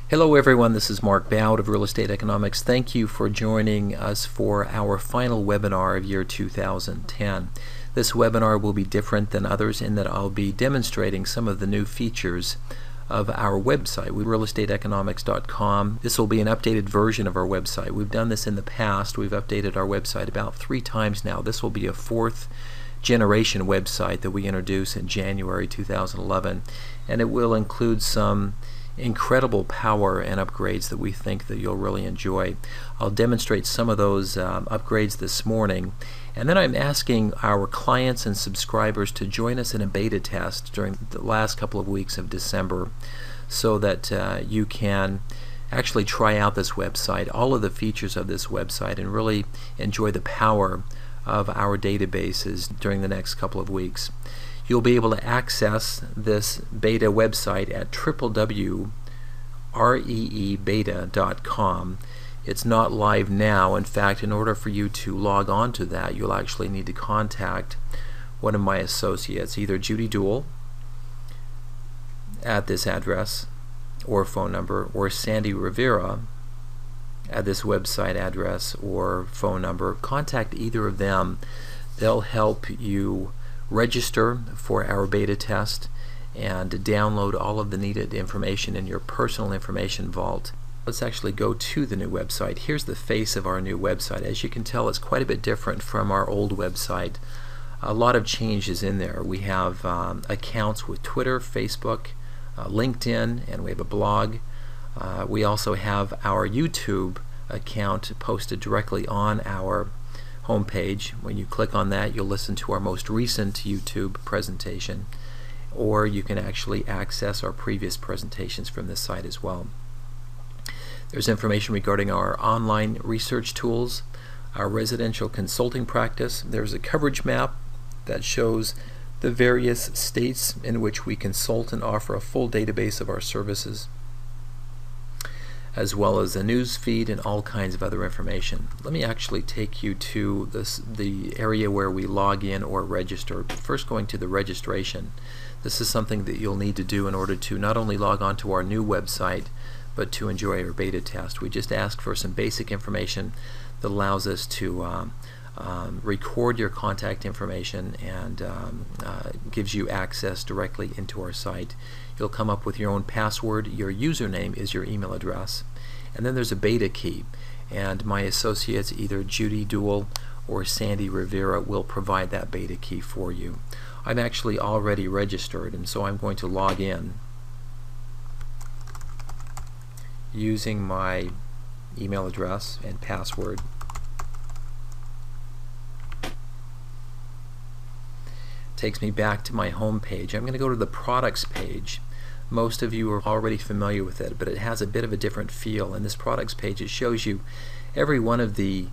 Hello everyone, this is Mark Boud of Real Estate Economics. Thank you for joining us for our final webinar of year 2010. This webinar will be different than others in that I'll be demonstrating some of the new features of our website, realestateeconomics.com. This will be an updated version of our website. We've done this in the past. We've updated our website about 3 times now. This will be a 4th generation website that we introduced in January 2011, and it will include some incredible power and upgrades that we think that you'll really enjoy. I'll demonstrate some of those upgrades this morning, and then I'm asking our clients and subscribers to join us in a beta test during the last couple of weeks of December so that you can actually try out this website, all of the features of this website, and really enjoy the power of our databases during the next couple of weeks. You'll be able to access this beta website at www.reebeta.com. It's not live now. In fact, in order for you to log on to that, you'll actually need to contact one of my associates, either Judy Duell at this address or phone number, or Sandy Rivera at this website address or phone number. Contact either of them. They'll help you register for our beta test and download all of the needed information in your personal information vault. Let's actually go to the new website. Here's the face of our new website. As you can tell, it's quite a bit different from our old website. A lot of changes in there. We have accounts with Twitter, Facebook, LinkedIn, and we have a blog. We also have our YouTube account posted directly on our homepage. When you click on that, you'll listen to our most recent YouTube presentation, or you can actually access our previous presentations from this site as well. There's information regarding our online research tools, our residential consulting practice. There's a coverage map that shows the various states in which we consult and offer a full database of our services, as well as a news feed and all kinds of other information. Let me actually take you to the area where we log in or register. First, going to the registration. This is something that you'll need to do in order to not only log on to our new website, but to enjoy our beta test. We just ask for some basic information that allows us to record your contact information and gives you access directly into our site. You'll come up with your own password. Your username is your email address, and then there's a beta key, and my associates, either Judy Duell or Sandy Rivera, will provide that beta key for you. I'm actually already registered, and so I'm going to log in using my email address and password. Takes me back to my home page. I'm going to go to the products page. Most of you are already familiar with it, but it has a bit of a different feel. In this products page, it shows you every one of the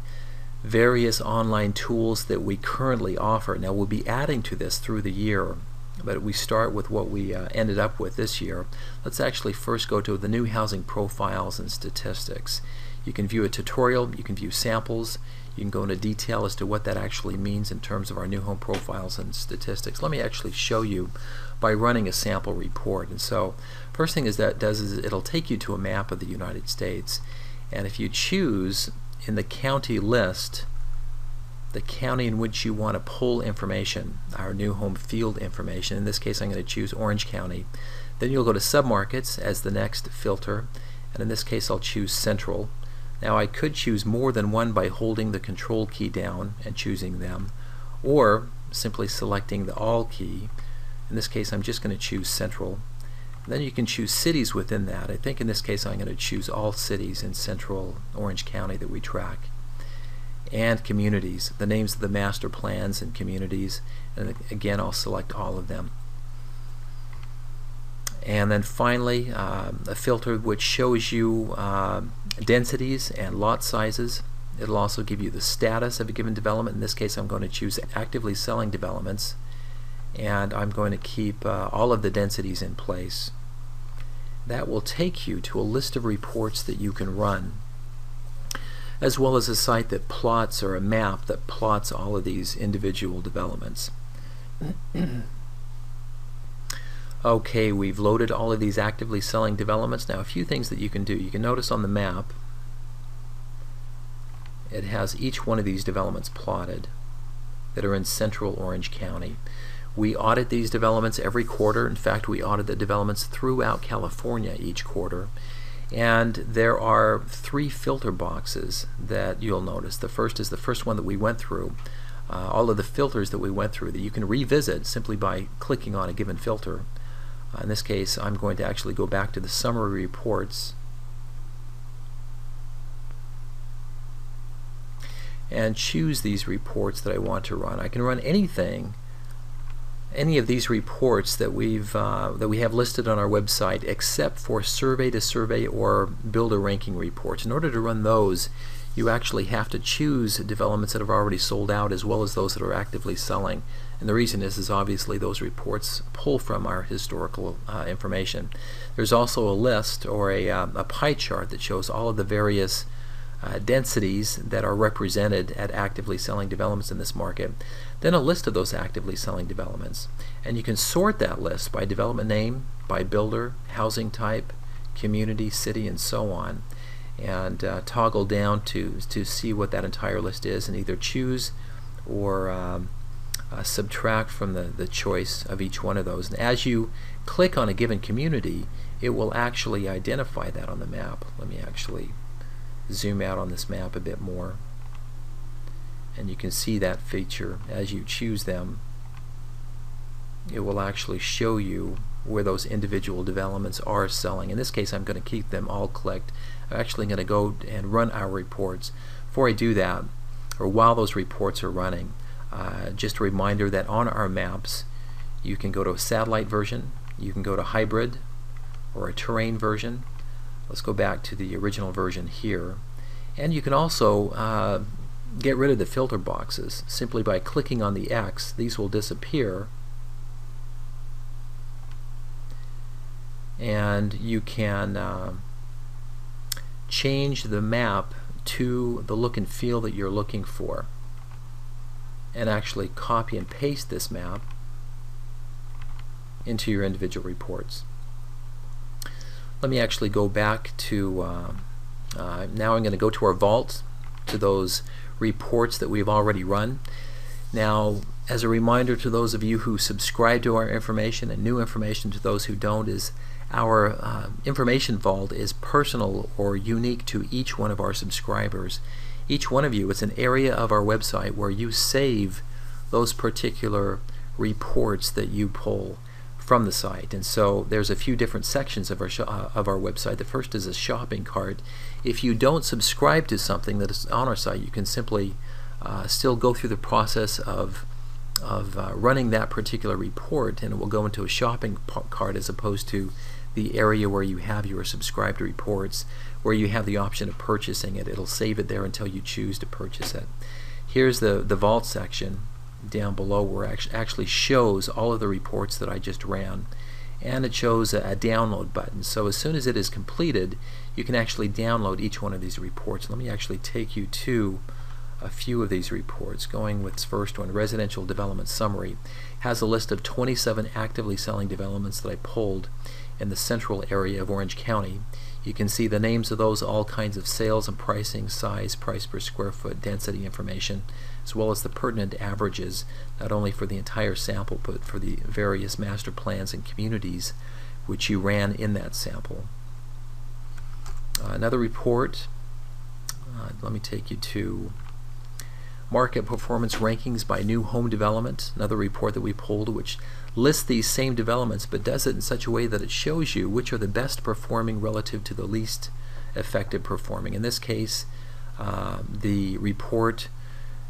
various online tools that we currently offer. Now, we'll be adding to this through the year, but we start with what we ended up with this year. Let's actually first go to the new housing profiles and statistics. You can view a tutorial, you can view samples, you can go into detail as to what that actually means in terms of our new home profiles and statistics. Let me actually show you by running a sample report. And so first thing is it'll take you to a map of the United States, and if you choose in the county list the county in which you want to pull information, our new home field information, in this case I'm going to choose Orange County, then you'll go to submarkets as the next filter, and in this case I'll choose Central. Now, I could choose more than one by holding the control key down and choosing them, or simply selecting the all key. In this case I'm just going to choose Central. And then you can choose cities within that. I think in this case I'm going to choose all cities in Central Orange County that we track. And communities, the names of the master plans and communities, and again I'll select all of them. And then finally a filter which shows you densities and lot sizes. It'll also give you the status of a given development. In this case I'm going to choose actively selling developments, and I'm going to keep all of the densities in place. That will take you to a list of reports that you can run, as well as a site that plots, or a map that plots all of these individual developments. Okay, we've loaded all of these actively selling developments. Now, a few things that you can do. You can notice on the map it has each one of these developments plotted that are in central Orange County. We audit these developments every quarter. In fact, we audit the developments throughout California each quarter. And there are 3 filter boxes that you'll notice. The first is the first one that we went through. All of the filters that we went through that you can revisit simply by clicking on a given filter. In this case, I'm going to actually go back to the summary reports and choose these reports that I want to run. I can run anything, any of these reports that we have listed on our website, except for survey to survey or builder ranking reports. In order to run those, you actually have to choose developments that have already sold out as well as those that are actively selling. And the reason is obviously those reports pull from our historical information. There's also a list or a pie chart that shows all of the various densities that are represented at actively selling developments in this market. Then a list of those actively selling developments. And you can sort that list by development name, by builder, housing type, community, city, and so on. And toggle down to see what that entire list is and either choose or subtract from the choice of each one of those. And as you click on a given community, it will actually identify that on the map. Let me actually zoom out on this map a bit more. And you can see that feature. As you choose them, it will actually show you where those individual developments are selling. In this case, I'm going to keep them all clicked. I'm actually going to go and run our reports. Before I do that, or while those reports are running, just a reminder that on our maps you can go to a satellite version, you can go to hybrid or a terrain version. Let's go back to the original version here. And you can also get rid of the filter boxes simply by clicking on the X. These will disappear, and you can change the map to the look and feel that you're looking for, and actually copy and paste this map into your individual reports. Let me actually go back to now I'm going to go to our vault, to those reports that we've already run. Now, as a reminder to those of you who subscribe to our information, and new information to those who don't, is our information vault is personal or unique to each one of our subscribers. Each one of you, it's an area of our website where you save those particular reports that you pull from the site. And so there's a few different sections of our website. The first is a shopping cart. If you don't subscribe to something that is on our site, you can simply still go through the process of running that particular report, and it will go into a shopping cart as opposed to the area where you have your subscribed reports, where you have the option of purchasing it. It'll save it there until you choose to purchase it. Here's the vault section down below, where it actually shows all of the reports that I just ran, and it shows a download button. So as soon as it is completed, you can actually download each one of these reports. Let me actually take you to a few of these reports. Going with this first one, Residential Development Summary, has a list of 27 actively selling developments that I pulled in the central area of Orange County. You can see the names of those, all kinds of sales and pricing, size, price per square foot, density information, as well as the pertinent averages, not only for the entire sample, but for the various master plans and communities which you ran in that sample. Another report, let me take you to Market Performance Rankings by New Home Development, another report that we pulled which lists these same developments but does it in such a way that it shows you which are the best performing relative to the least effective performing. In this case, the report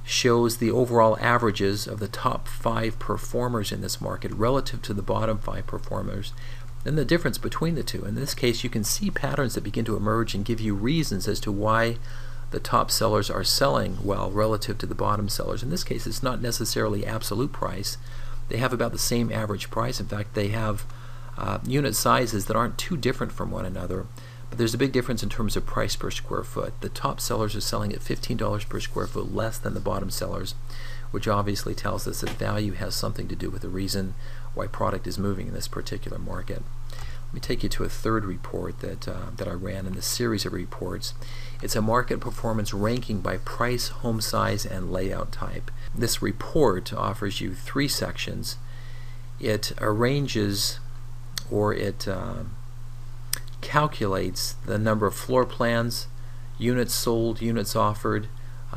shows the overall averages of the top 5 performers in this market relative to the bottom 5 performers, and the difference between the two. In this case, you can see patterns that begin to emerge and give you reasons as to why the top sellers are selling well relative to the bottom sellers. In this case, it's not necessarily absolute price. They have about the same average price. In fact, they have unit sizes that aren't too different from one another, but there's a big difference in terms of price per square foot. The top sellers are selling at $15 per square foot less than the bottom sellers, which obviously tells us that value has something to do with the reason why product is moving in this particular market. Let me take you to a third report that I ran in this series of reports. It's a market performance ranking by price, home size, and layout type. This report offers you 3 sections. It arranges, or it calculates the number of floor plans, units sold, units offered,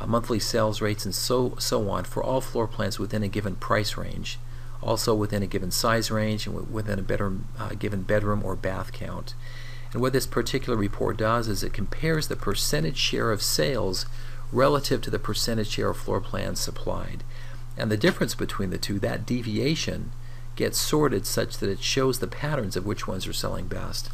monthly sales rates, and so on for all floor plans within a given price range, also within a given size range, and within a given bedroom or bath count. And what this particular report does is it compares the percentage share of sales relative to the percentage share of floor plans supplied. And the difference between the two, that deviation, gets sorted such that it shows the patterns of which ones are selling best.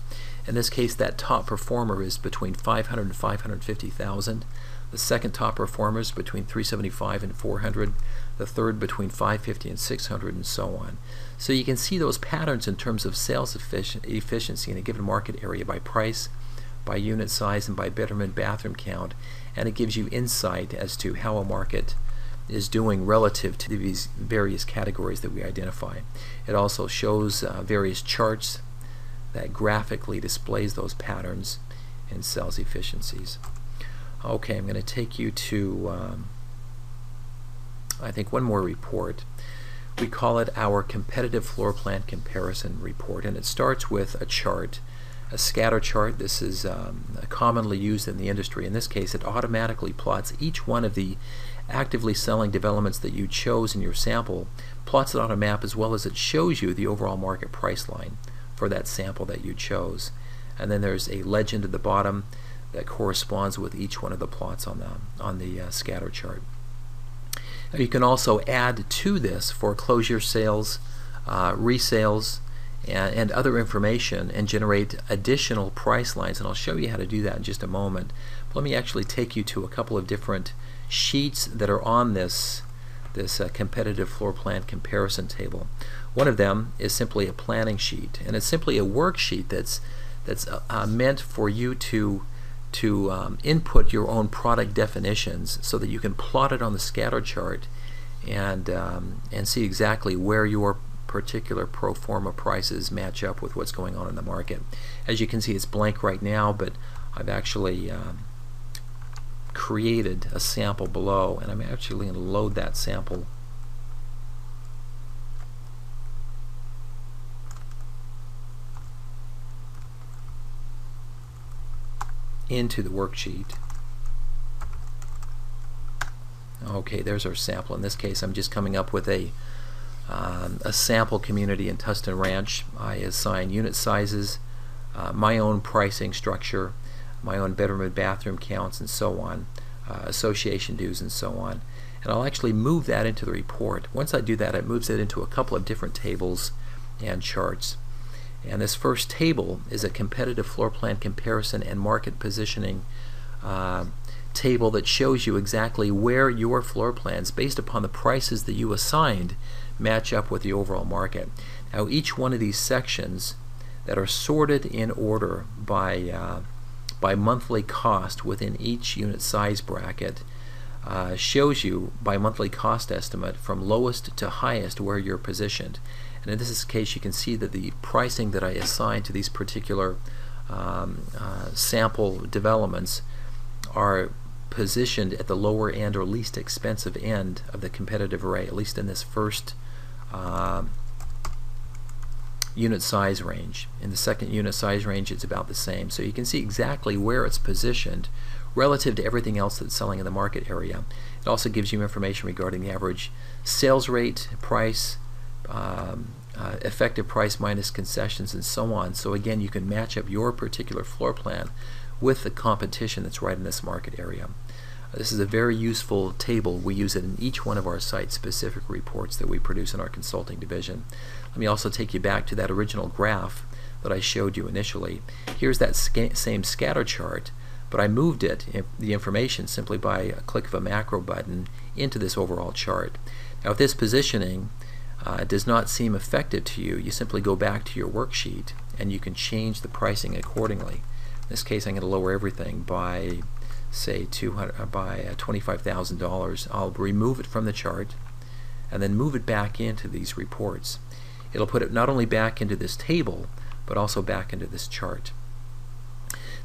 In this case, that top performer is between 500 and 550,000. The second top performer is between 375 and 400. The third between 550 and 600, and so on. So you can see those patterns in terms of sales efficiency in a given market area by price, by unit size, and by bedroom and bathroom count, and it gives you insight as to how a market is doing relative to these various categories that we identify. It also shows various charts that graphically displays those patterns and sales efficiencies. Okay, I'm going to take you to I think one more report. We call it our competitive floor plan comparison report, and it starts with a chart, a scatter chart. This is commonly used in the industry. In this case, it automatically plots each one of the actively selling developments that you chose in your sample, plots it on a map, as well as it shows you the overall market price line for that sample that you chose. And then there's a legend at the bottom that corresponds with each one of the plots on the scatter chart. Now you can also add to this foreclosure sales, resales, and other information, and generate additional price lines, and I'll show you how to do that in just a moment. But let me actually take you to a couple of different sheets that are on this competitive floor plan comparison table. One of them is simply a planning sheet, and it's simply a worksheet that's meant for you to input your own product definitions so that you can plot it on the scatter chart and see exactly where your particular pro forma prices match up with what's going on in the market. As you can see, it's blank right now, but I've actually created a sample below, and I'm actually going to load that sample into the worksheet. Okay, there's our sample. In this case, I'm just coming up with a sample community in Tustin Ranch. I assign unit sizes, my own pricing structure, my own bedroom and bathroom counts, and so on, association dues, and so on. And I'll actually move that into the report. Once I do that, it moves it into a couple of different tables and charts. And this first table is a competitive floor plan comparison and market positioning table that shows you exactly where your floor plans, based upon the prices that you assigned, match up with the overall market. Now, each one of these sections that are sorted in order by monthly cost within each unit size bracket shows you by monthly cost estimate from lowest to highest where you're positioned. And in this case, you can see that the pricing that I assigned to these particular sample developments are positioned at the lower end or least expensive end of the competitive array, at least in this first unit size range. In the second unit size range, it's about the same. So you can see exactly where it's positioned relative to everything else that's selling in the market area. It also gives you information regarding the average sales rate, price, effective price minus concessions, and so on. So again, you can match up your particular floor plan with the competition that's right in this market area. This is a very useful table. We use it in each one of our site-specific reports that we produce in our consulting division. Let me also take you back to that original graph that I showed you initially. Here's that same scatter chart, but I moved the information simply by a click of a macro button into this overall chart. Now, if this positioning does not seem effective to you, you simply go back to your worksheet and you can change the pricing accordingly. In this case, I'm going to lower everything by, say, $25,000. I'll remove it from the chart and then move it back into these reports. it'll put it not only back into this table, but also back into this chart.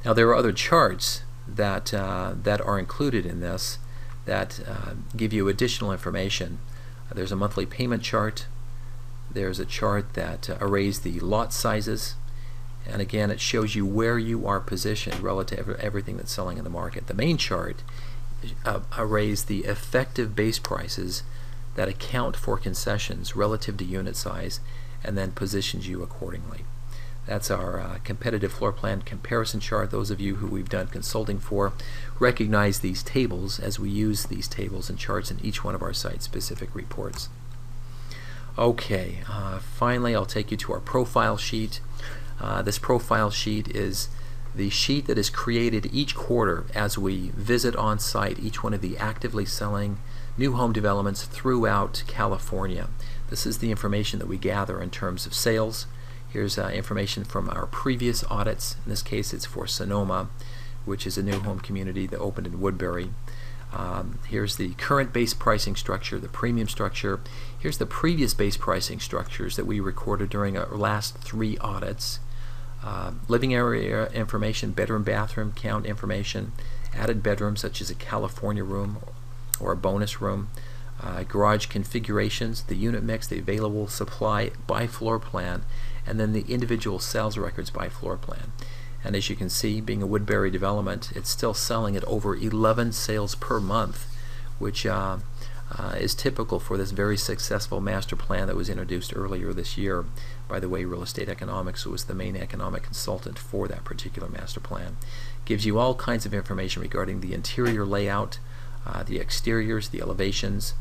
Now there are other charts that are included in this that give you additional information. There's a monthly payment chart. There's a chart that arrays the lot sizes, and again it shows you where you are positioned relative to everything that's selling in the market. The main chart arrays the effective base prices that account for concessions relative to unit size, and then positions you accordingly. That's our competitive floor plan comparison chart. Those of you who we've done consulting for recognize these tables, as we use these tables and charts in each one of our site-specific reports. Okay, finally I'll take you to our profile sheet. This profile sheet is the sheet that is created each quarter as we visit on site each one of the actively selling new home developments throughout California. This is the information that we gather in terms of sales. Here's information from our previous audits. In this case it's for Sonoma, which is a new home community that opened in Woodbury. Here's the current base pricing structure, the premium structure. Here's the previous base pricing structures that we recorded during our last 3 audits. Living area information, bedroom, bathroom count information, added bedrooms such as a California room or a bonus room, garage configurations, the unit mix, the available supply by floor plan, and then the individual sales records by floor plan. And as you can see, being a Woodbury development, it's still selling at over 11 sales per month, which is typical for this very successful master plan that was introduced earlier this year. By the way, Real Estate Economics was the main economic consultant for that particular master plan. Gives you all kinds of information regarding the interior layout, the exteriors, the elevations,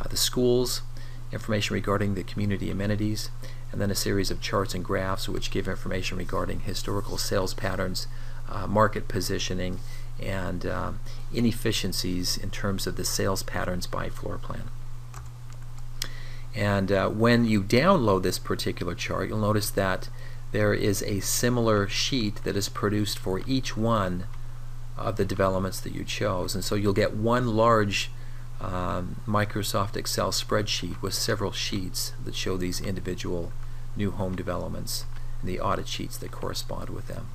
the schools, information regarding the community amenities, and then a series of charts and graphs which give information regarding historical sales patterns, market positioning, and inefficiencies in terms of the sales patterns by floor plan. And when you download this particular chart, you'll notice that there is a similar sheet that is produced for each one of the developments that you chose, and so you'll get one large Microsoft Excel spreadsheet with several sheets that show these individual new home developments and the audit sheets that correspond with them.